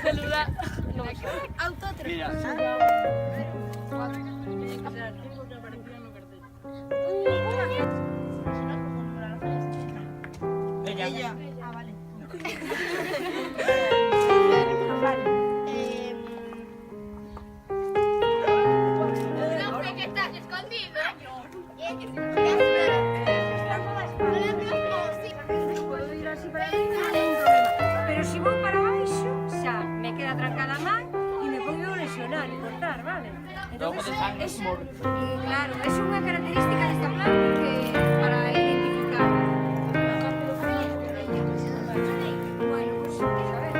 Celular. No. Auto 3. Ella. Ah, vale. Que estás escondido. Pero si voy para abaixo, xa me queda trancada a man e me podo lesionar e cortar, vale? Entonces, claro, é unha característica desta planta que para identificar. Bueno, pues a ver.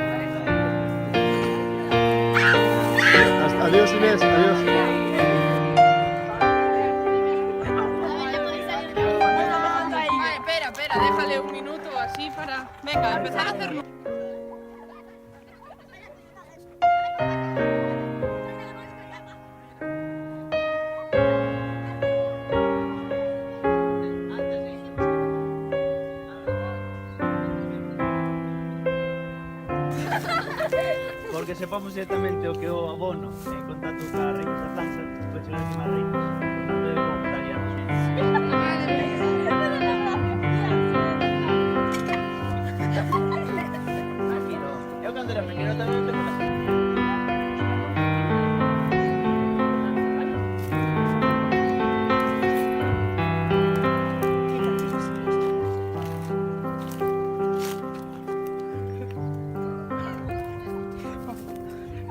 Adiós, Inés, adiós. Espera, déjale un minuto así para... Venga, empezar a hacerlo. Porque sepamos directamente o que o abono en contacto ca raíz da planta, pois chegar aquí máis raíz, portanto é como estaríamos. Eu cando era pequeno tamén empecé así.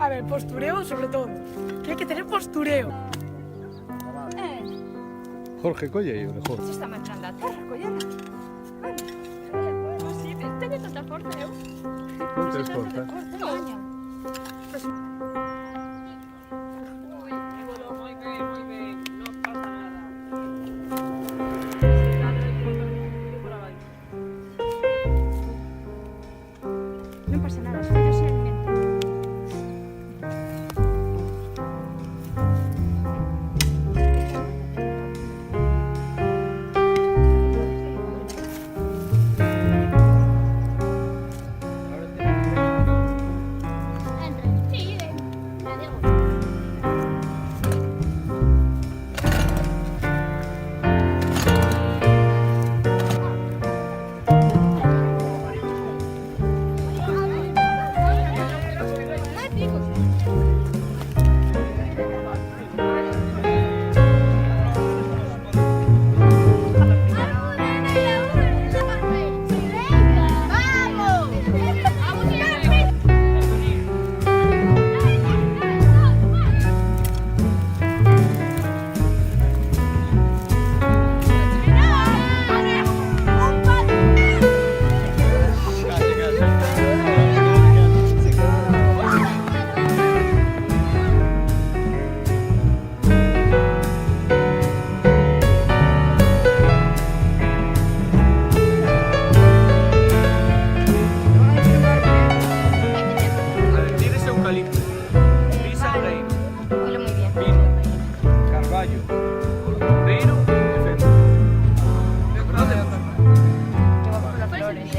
A ver, postureo sobre todo. Que hay que tener postureo. Jorge, colle aí, mejor. Se está marchando a terra, collela. Sí, tengo tanta fuerza, ¿eh? Non te esforza. Muy bien, no pasa nada. Non pasa nada, os fillos se alimentan.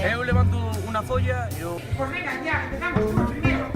Eu levanto unha folla e o... Pues venga, ya, empezamos con el primero.